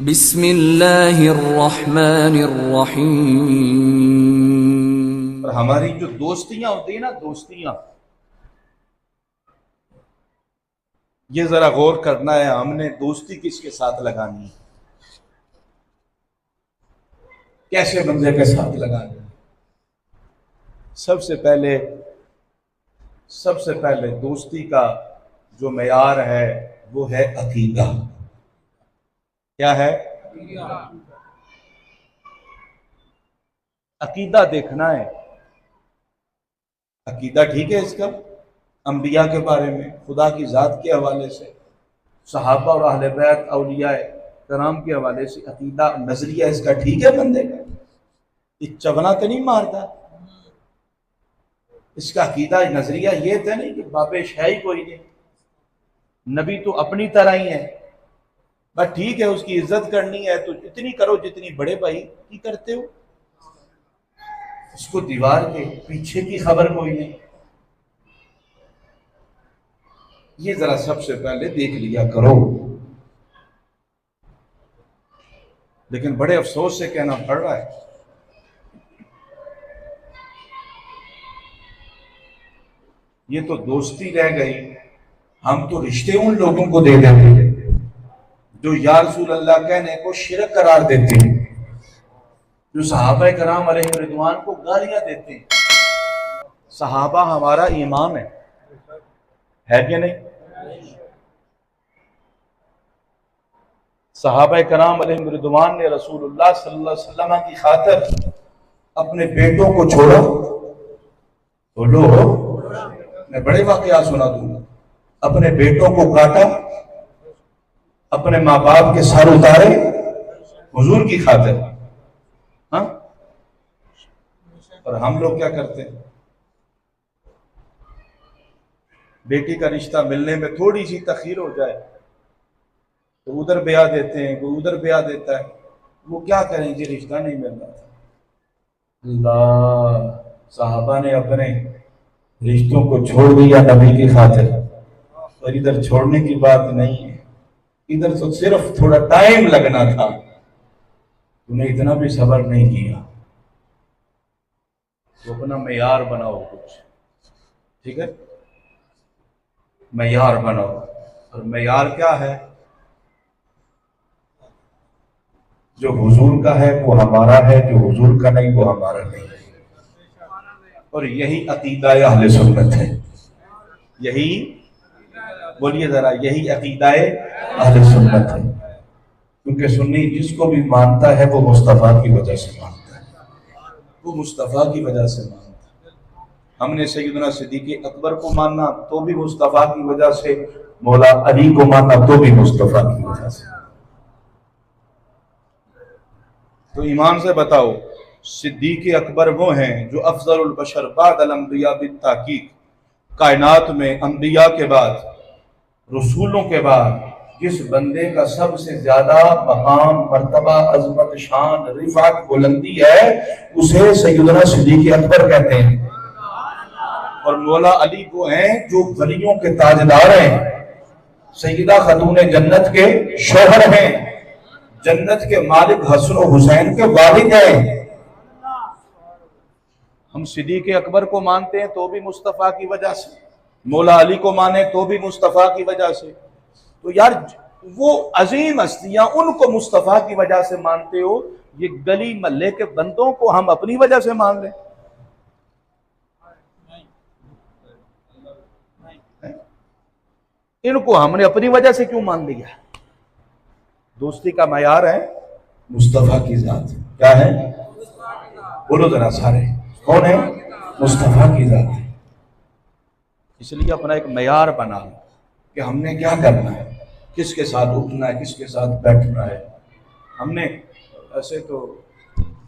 بسم اللہ الرحمن الرحیم۔ اور ہماری جو دوستیاں ہوتی ہیں نا، دوستیاں، یہ ذرا غور کرنا ہے، ہم نے دوستی کس کے ساتھ لگانی ہے، کیسے بندے کے ساتھ لگانی ہے۔ سب سے پہلے دوستی کا جو معیار ہے وہ ہے عقیدہ۔ کیا ہے؟ عقیدہ دیکھنا ہے، عقیدہ ٹھیک ہے اس کا، انبیاء کے بارے میں، خدا کی ذات کے حوالے سے، صحابہ اور اہل بیت اولیاء کرام کے حوالے سے عقیدہ نظریہ اس کا ٹھیک ہے بندے کا، یہ چغنا تو نہیں مارتا، اس کا عقیدہ نظریہ یہ تھا نہیں کہ بابے شاہی کوئی نہیں، نبی تو اپنی طرح ہی ہے، بس ٹھیک ہے اس کی عزت کرنی ہے تو اتنی کرو جتنی بڑے بھائی کی کرتے ہو، اس کو دیوار کے پیچھے کی خبر کوئی نہیں۔ یہ ذرا سب سے پہلے دیکھ لیا کرو۔ لیکن بڑے افسوس سے کہنا پڑ رہا ہے، یہ تو دوستی رہ گئی، ہم تو رشتے ان لوگوں کو دے دیتے ہیں جو یا رسول اللہ کہنے کو شرک قرار دیتے ہیں، جو صحابہ کرام علیہ رضوان کو گالیاں دیتے ہیں۔ صحابہ ہمارا ایمان ہے کہ نہیں؟ صحابہ کرام علیہ رضوان نے رسول اللہ صلی اللہ علیہ وسلم کی خاطر اپنے بیٹوں کو چھوڑا، بولو، میں بڑے واقعات سنا دوں گا، اپنے بیٹوں کو کاٹا، اپنے ماں باپ کے سر اتارے حضور کی خاطر، ہاں؟ اور ہم لوگ کیا کرتے ہیں؟ بیٹی کا رشتہ ملنے میں تھوڑی سی تاخیر ہو جائے تو ادھر بیاہ دیتے ہیں، کوئی ادھر بیاہ دیتا ہے، وہ کیا کریں جی رشتہ نہیں مل رہا تھا۔ اللہ، صحابہ نے اپنے رشتوں کو چھوڑ دیا نبی کی خاطر، اور ادھر چھوڑنے کی بات نہیں ہے، ادھر تو صرف تھوڑا ٹائم لگنا تھا، تم نے اتنا بھی صبر نہیں کیا۔ تو اپنا معیار بناؤ کچھ، ٹھیک ہے؟ معیار بناؤ، اور معیار کیا ہے؟ جو حضور کا ہے وہ ہمارا ہے، جو حضور کا نہیں وہ ہمارا نہیں ہے، اور یہی عقیدہ اہل سنت ہے، یہی، بولیے ذرا، یہی عقیدہ اہل سنت ہے، کیونکہ سنی جس کو بھی مانتا ہے وہ مصطفیٰ کی وجہ سے مانتا ہے، وہ مصطفیٰ کی وجہ سے مانتا ہے۔ ہم نے سیدنا صدیق اکبر کو ماننا تو بھی مصطفیٰ کی وجہ سے، مولا علی کو ماننا تو بھی مصطفیٰ کی وجہ سے۔ تو ایمان سے بتاؤ، صدیق اکبر وہ ہیں جو افضل البشر بعد الانبیاء بالتحقیق، کائنات میں انبیاء کے بعد، رسولوں کے بعد جس بندے کا سب سے زیادہ مقام، مرتبہ، عظمت، شان، رفعت، بلندی ہے، اسے سیدنا صدیق اکبر کہتے ہیں۔ اور مولا علی وہ ہیں جو ولیوں کے تاجدار ہیں، سیدہ خاتون جنت کے شوہر ہیں، جنت کے مالک حسن و حسین کے والد ہیں۔ ہم صدیق اکبر کو مانتے ہیں تو بھی مصطفیٰ کی وجہ سے، مولا علی کو مانے تو بھی مصطفیٰ کی وجہ سے۔ تو یار وہ عظیم ہستیاں، ان کو مصطفیٰ کی وجہ سے مانتے ہو، یہ گلی محلے کے بندوں کو ہم اپنی وجہ سے مان لیں؟ ان کو ہم نے اپنی وجہ سے کیوں مان لیا؟ دوستی کا معیار ہے مصطفیٰ کی ذات۔ کیا ہے؟ بولو ذرا سارے، کون ہے؟ مصطفیٰ کی ذات ہے۔ اس لیے اپنا ایک معیار بنا کہ ہم نے کیا کرنا ہے، کس کے ساتھ اٹھنا ہے، کس کے ساتھ بیٹھنا ہے۔ ہم نے ایسے تو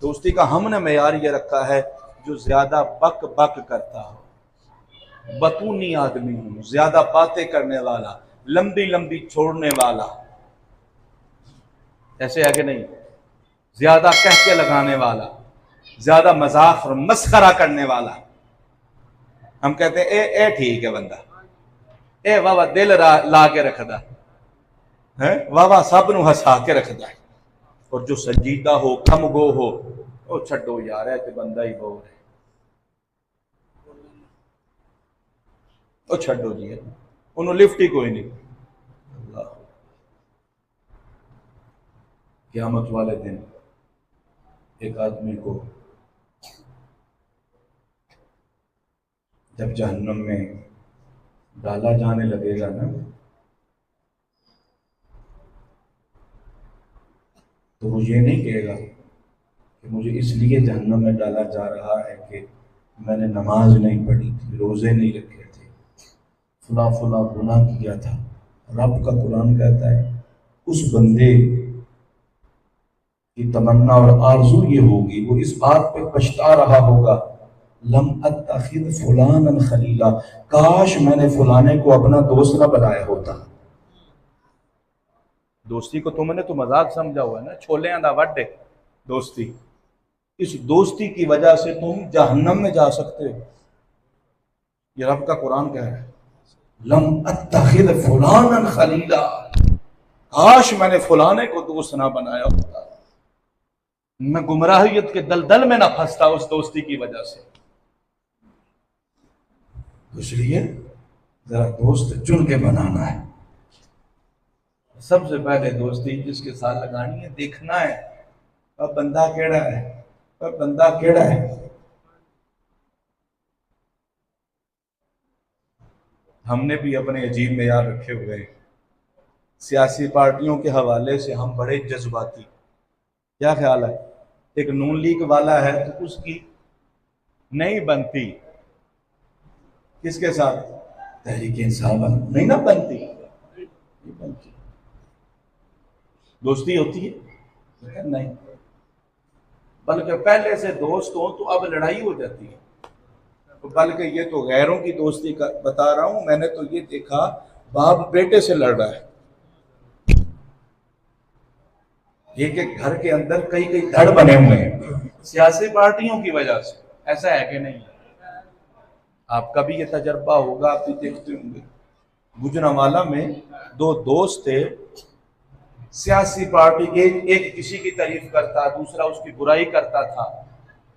دوستی کا ہم نے معیار یہ رکھا ہے، جو زیادہ بک بک کرتا ہو، بطونی آدمی ہوں، زیادہ باتیں کرنے والا، لمبی لمبی چھوڑنے والا، ایسے ہے کہ نہیں؟ زیادہ کہہ کے لگانے والا، زیادہ مذاق اور مسخرہ کرنے والا۔ ہم کہتے ہیں اے ٹھیک ہے بندہ، اے واہ دل لا کے رکھدا ہے، واہ سب نو ہسا کے رکھدا ہے، اور جو سنجیدہ ہو کم گو ہو وہ چھڈو یار ہے کہ بندہ ہی بور ہے، وہ چھڈو جی انہوں لفٹ ہی کوئی نہیں۔ اللہ قیامت والے دن ایک آدمی کو جب جہنم میں ڈالا جانے لگے گا نا تو وہ یہ نہیں کہے گا کہ مجھے اس لیے جہنم میں ڈالا جا رہا ہے کہ میں نے نماز نہیں پڑھی تھی، روزے نہیں رکھے تھے، فلاں فلاں گناہ کیا تھا۔ رب کا قرآن کہتا ہے اس بندے کی تمنا اور آرزو یہ ہوگی، وہ اس بات پہ پچھتا رہا ہوگا لم اتخذ فلانا خلیلا، کاش میں نے فلانے کو اپنا دوست نہ بنایا ہوتا۔ دوستی کو تم نے تو مذاق سمجھا ہوا ہے نا، چھولیاں دا وڈے دوستی، اس دوستی کی وجہ سے تم جہنم میں جا سکتے ہو۔ یہ رب کا قرآن کہہ رہا ہے لم اتخذ فلانا خلیلا، کاش میں نے فلانے کو دوست نہ بنایا ہوتا، میں گمراہیت کے دلدل میں نہ پھنستا اس دوستی کی وجہ سے۔ اس لیے ذرا دوست چن کے بنانا ہے۔ سب سے پہلے دوستی جس کے ساتھ لگانی ہے دیکھنا ہے اب بندہ کیڑا ہے، اب بندہ کیڑا ہے۔ ہم نے بھی اپنے عجیب معیار رکھے ہوئے ہیں، سیاسی پارٹیوں کے حوالے سے ہم بڑے جذباتی۔ کیا خیال ہے؟ ایک نون لیگ والا ہے تو اس کی نہیں بنتی کس کے ساتھ؟ تحریک انصاف نہیں نہ بنتی، دوستی ہوتی ہے نہیں، بلکہ پہلے سے دوست ہوں تو اب لڑائی ہو جاتی ہے۔ بلکہ یہ تو غیروں کی دوستی کا بتا رہا ہوں، میں نے تو یہ دیکھا باپ بیٹے سے لڑ رہا ہے، ایک ایک گھر کے اندر کئی کئی دھڑ بنے ہوئے ہیں سیاسی پارٹیوں کی وجہ سے۔ ایسا ہے کہ نہیں؟ آپ کا بھی یہ تجربہ ہوگا، آپ بھی دیکھتے ہوں گے۔ گجرانوالہ میں دو دوست تھے، سیاسی پارٹی کے، ایک کسی کی تعریف کرتا دوسرا اس کی برائی کرتا تھا،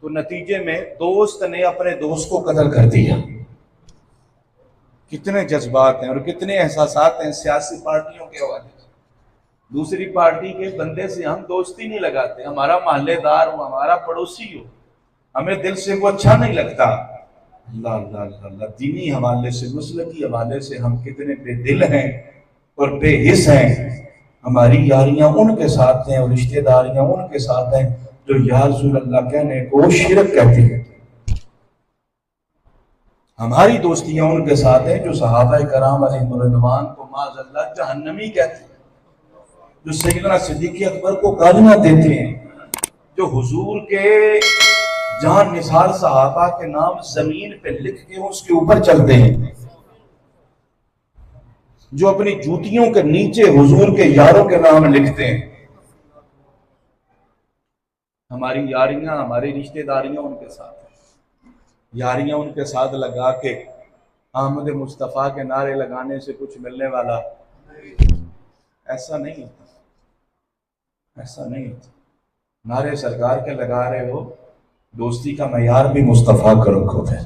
تو نتیجے میں دوست نے اپنے دوست کو قتل کر دیا۔ کتنے جذبات ہیں اور کتنے احساسات ہیں سیاسی پارٹیوں کے حوالے سے۔ دوسری پارٹی کے بندے سے ہم دوستی نہیں لگاتے، ہمارا محلے دار ہو، ہمارا پڑوسی ہو، ہمیں دل سے وہ اچھا نہیں لگتا۔ اللہ اللہ اللہ اللہ، دینی حوالے سے، مسلکی حوالے سے ہم کتنے بے دل ہیں اور بے حس ہیں۔ ہماری یاریاں ان کے ساتھ ہیں اور رشتہ داریاں ان کے ساتھ ہیں جو یا رسول اللہ کہنے کو شرک کہتے ہیں۔ ہماری دوستیاں ان کے ساتھ ہیں جو صحابہ کرام علیہم رضوان کو معاذ اللہ جہنمی کہتے ہیں، جو سیدنا صدیق اکبر کو گالیاں دیتے ہیں، جو حضور کے جان نثار صحابہ کے نام زمین پہ لکھ کے اس کے اوپر چلتے ہیں، جو اپنی جوتیوں کے نیچے حضور کے یاروں کے نام لکھتے ہیں۔ ہماری یاریاں، ہماری رشتہ داریاں ان کے ساتھ ہیں، یاریاں ان کے ساتھ لگا کے احمد مصطفیٰ کے نعرے لگانے سے کچھ ملنے والا ایسا نہیں ہوتا، ایسا نہیں ہوتا۔ نعرے سرکار کے لگا رہے ہو، دوستی کا معیار بھی مصطفیٰ کا رکھو ہے۔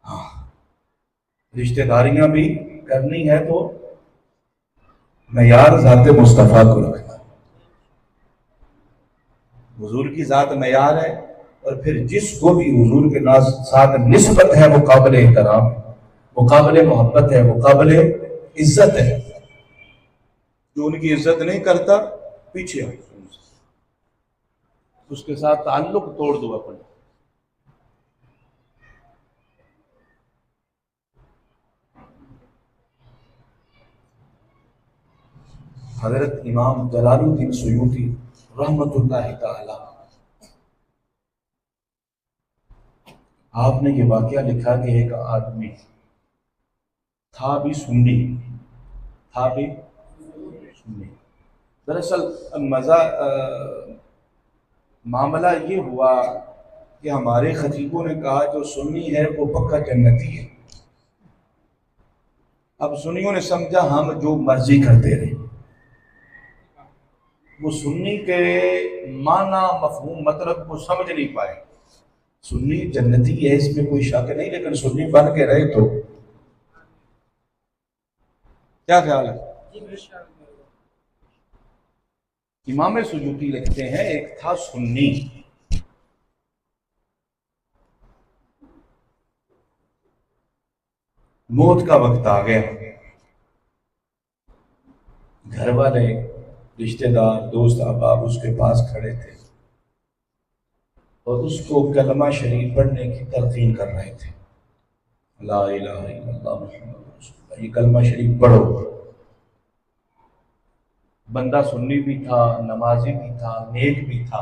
ہاں، رشتہ داریاں بھی کرنی ہے تو معیار ذات مصطفیٰ کو رکھنا۔ حضور کی ذات معیار ہے، اور پھر جس کو بھی حضور کے ساتھ نسبت ہے وہ قابل احترام ہے، وہ قابل محبت ہے، وہ قابل عزت ہے۔ جو ان کی عزت نہیں کرتا پیچھے آئے، اس کے ساتھ تعلق توڑ دو اپنے۔ حضرت امام جلال الدین سیوطی رحمت اللہ تعالی، آپ نے یہ واقعہ لکھا کہ ایک آدمی تھا بھی سنی، تھا بھی سنی۔ دراصل معاملہ یہ ہوا کہ ہمارے خطیبوں نے کہا جو سنی ہے وہ پکا جنتی ہے۔ اب سنیوں نے سمجھا ہم جو مرضی کرتے رہے، وہ سنی کے معنی مفہوم مطلب کو سمجھ نہیں پائے. سنی جنتی ہے اس میں کوئی شک نہیں، لیکن سنی بن کے رہے تو کیا خیال ہے؟ امام سیوطی لکھتے ہیں ایک تھا سنی، موت کا وقت آ گیا، گھر والے رشتہ دار دوست احباب اس کے پاس کھڑے تھے اور اس کو کلمہ شریف پڑھنے کی تلقین کر رہے تھے. لا الہ الا اللہ محمد رسول اللہ، یہ کلمہ شریف پڑھو. بندہ سنی بھی تھا، نمازی بھی تھا، نیک بھی تھا،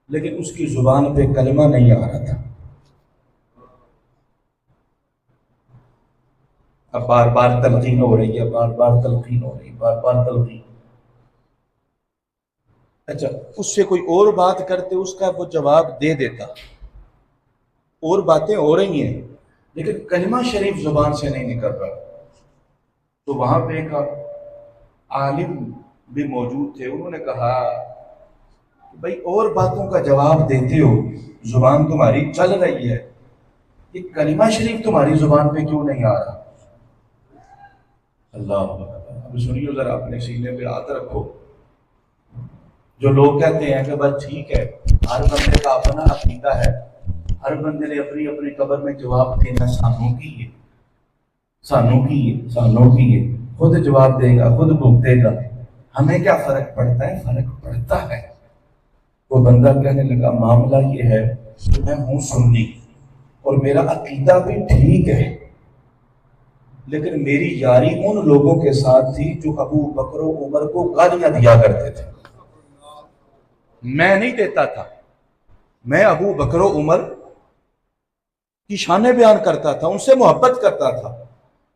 لیکن اس کی زبان پہ کلمہ نہیں آ رہا تھا. اب بار بار تلقین ہو رہی ہے، بار بار تلقین ہو رہی ہے، بار بار تلقین. اچھا، اس سے کوئی اور بات کرتے اس کا وہ جواب دے دیتا، اور باتیں ہو رہی ہیں لیکن کلمہ شریف زبان سے نہیں نکل رہا. تو وہاں پہ ایک عالم بھی موجود تھے، انہوں نے کہا کہ بھائی اور باتوں کا جواب دیتے ہو، زبان تمہاری چل رہی ہے، یہ کلمہ شریف تمہاری زبان پہ کیوں نہیں آ رہا؟ اللہ اب سنیو ذرا، اپنے سینے پہ ہاتھ رکھو. جو لوگ کہتے ہیں کہ بس ٹھیک ہے، ہر بندے کا اپنا عقیدہ ہے، ہر بندے نے اپنی اپنی قبر میں جواب دینا، سانوں کی ہے، سانوں کی ہے، سانوں کی ہے، خود جواب دے گا، خود بھگتے گا، ہمیں کیا فرق پڑتا ہے؟ فرق پڑتا ہے. وہ بندہ کہنے لگا معاملہ یہ ہے کہ میں ہوں سنی اور میرا عقیدہ بھی ٹھیک ہے، لیکن میری یاری ان لوگوں کے ساتھ تھی جو ابو بکر و عمر کو گالیاں دیا کرتے تھے. میں نہیں دیتا تھا، میں ابو بکر و عمر کی شانیں بیان کرتا تھا، ان سے محبت کرتا تھا،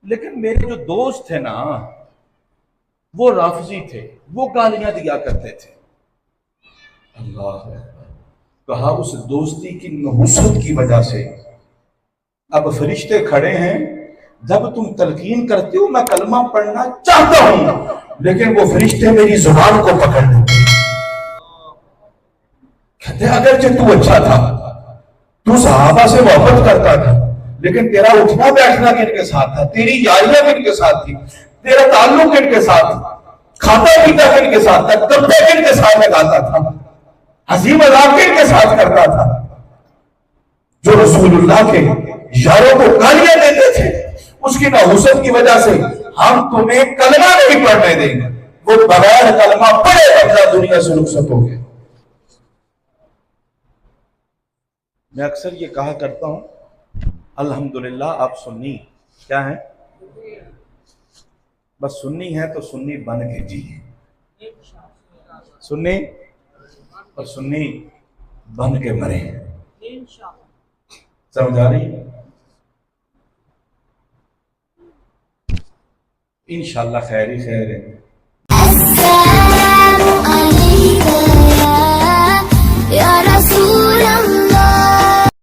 لیکن میرے جو دوست تھے نا وہ رافضی تھے، وہ گالیاں دیا کرتے تھے. اللہ کہا اس دوستی کی نحوست کی وجہ سے اب فرشتے کھڑے ہیں، جب تم تلقین کرتے ہو میں کلمہ پڑھنا چاہتا ہوں، لیکن وہ فرشتے میری زبان کو پکڑ لیتے. کہتے ہیں اگرچہ تو اچھا تھا، تو صحابہ سے محبت کرتا تھا، لیکن تیرا اٹھنا بیٹھنا کن کے ساتھ تھا؟ تیری یاریاں کن کے ساتھ تھی؟ تیرا تعلق کن کے ساتھ تھا؟ کھاتا پیتا کن کے ساتھ تھا؟ کپڑے کن کے ساتھ لگاتا تھا؟ ہنسی مذاق کن کے ساتھ کرتا تھا؟ جو رسول اللہ کے یاروں کو گالیاں دیتے تھے، اس کی نحوست کی وجہ سے ہم تمہیں کلمہ نہیں پڑھنے دیں گے. وہ بغیر کلمہ پڑھے بندہ دنیا سے رخصت ہو گئے. میں اکثر یہ کہا کرتا ہوں الحمدللہ آپ سنی کیا ہیں؟ بس سنی ہے تو سنی بن کے جی، سنی اور سنی بن کے مرے. سمجھ آ رہی ہے؟ انشاءاللہ خیر ہی خیر ہے.